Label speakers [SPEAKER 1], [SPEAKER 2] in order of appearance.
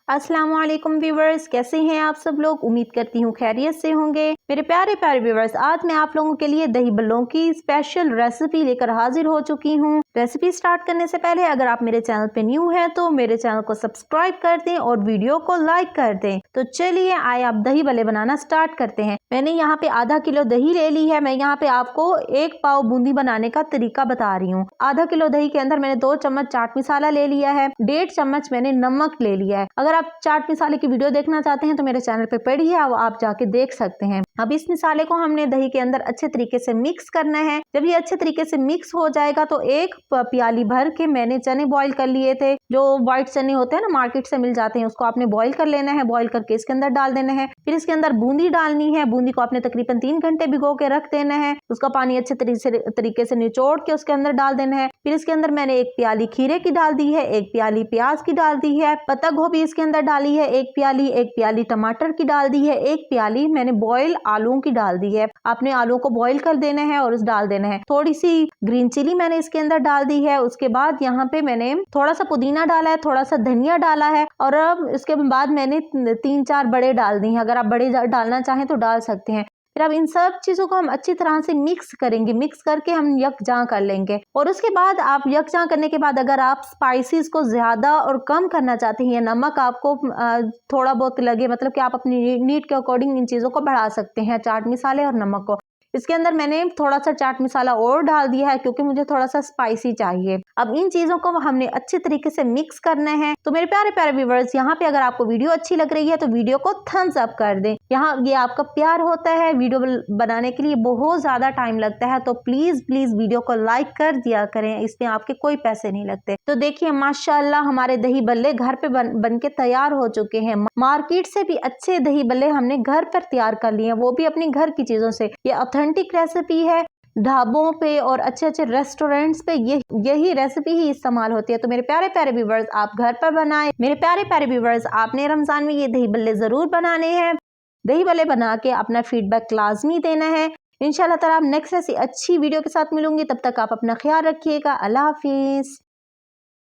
[SPEAKER 1] अस्सलाम वालेकुम व्यूवर्स, कैसे हैं आप सब लोग। उम्मीद करती हूँ खैरियत से होंगे। मेरे प्यारे प्यारे व्यूवर्स, आज मैं आप लोगों के लिए दही बल्लों की स्पेशल रेसिपी लेकर हाजिर हो चुकी हूँ। रेसिपी स्टार्ट करने से पहले अगर आप मेरे चैनल पे न्यू हैं तो मेरे चैनल को सब्सक्राइब कर दें और वीडियो को लाइक कर दें। तो चलिए आए आप दही बल्ले बनाना स्टार्ट करते हैं। मैंने यहाँ पे आधा किलो दही ले ली है। मैं यहाँ पे आपको 1 पाव बूंदी बनाने का तरीका बता रही हूँ। आधा किलो दही के अंदर मैंने 2 चम्मच चाट मसाला ले लिया है, 1.5 चम्मच मैंने नमक ले लिया है। अगर आप चाट मसाले की वीडियो देखना चाहते हैं तो मेरे चैनल पे पड़ी है, आप जाके देख सकते हैं। अब इस मसाले को हमने दही के अंदर अच्छे तरीके से मिक्स करना है। जब ये अच्छे तरीके से मिक्स हो जाएगा तो 1 प्याली भर के मैंने चने बॉईल कर लिए थे। जो व्हाइट चने होते हैं ना, मार्केट से मिल जाते हैं, उसको आपने बॉईल कर लेना है। बॉईल करके इसके अंदर डाल देना है। फिर इसके अंदर बूंदी डालनी है। बूंदी को आपने तकरीबन 3 घंटे भिगो के रख देना है। उसका पानी अच्छे तरीके से निचोड़ के उसके अंदर डाल देना है। फिर इसके अंदर मैंने 1 प्याली खीरे की डाल दी है, 1 प्याली प्याज की डाल दी है, पत्ता गोभी इसके अंदर डाली है 1 प्याली, 1 प्याली टमाटर की डाल दी है, 1 प्याली मैंने बॉयल आलूओं की डाल दी है। आपने आलू को बॉईल कर देना है और डाल देना है। थोड़ी सी ग्रीन चिली मैंने इसके अंदर डाल दी है। उसके बाद यहाँ पे मैंने थोड़ा सा पुदीना डाला है, थोड़ा सा धनिया डाला है और अब इसके बाद मैंने 3-4 बड़े डाल दी हैं। अगर आप बड़े डालना चाहें तो डाल सकते हैं। फिर अब इन सब चीजों को हम अच्छी तरह से मिक्स करेंगे। मिक्स करके हम यकजां कर लेंगे और उसके बाद आप यकजां करने के बाद अगर आप स्पाइसेस को ज्यादा और कम करना चाहते हैं या नमक आपको थोड़ा बहुत लगे, मतलब कि आप अपनी नीड के अकॉर्डिंग इन चीजों को बढ़ा सकते हैं, चाट मसाले और नमक को। इसके अंदर मैंने थोड़ा सा चाट मसाला और डाल दिया है क्योंकि मुझे थोड़ा सा स्पाइसी चाहिए। अब इन चीजों को हमने अच्छे तरीके से मिक्स करना है। तो मेरे प्यारे प्यारे व्यूवर्स, यहाँ पे अगर आपको वीडियो अच्छी लग रही है तो वीडियो को थम्स अप कर दें। यहाँ ये आपका प्यार होता है। वीडियो बनाने के लिए बहुत ज्यादा टाइम लगता है, तो प्लीज प्लीज वीडियो को लाइक कर दिया करें। इसमें आपके कोई पैसे नहीं लगते। तो देखिए माशाल्लाह हमारे दही बल्ले घर पे बन के तैयार हो चुके हैं। मार्केट से भी अच्छे दही बल्ले हमने घर पर तैयार कर लिए हैं, वो भी अपनी घर की चीजों से। ये ऑथेंटिक रेसिपी है। ढाबों पे और अच्छे अच्छे रेस्टोरेंट्स पे यही रेसिपी ही इस्तेमाल होती है। तो मेरे प्यारे प्यारे व्यूवर्स, आप घर पर बनाएं। मेरे प्यारे प्यारे व्यूवर्स, आपने रमजान में ये दही बल्ले जरूर बनाने हैं। दही बल्ले बना के अपना फीडबैक लाजमी देना है। इंशाल्लाह ताला नेक्स्ट ऐसी अच्छी वीडियो के साथ मिलूंगी। तब तक आप अपना ख्याल रखिएगा। अल्लाह हाफिज।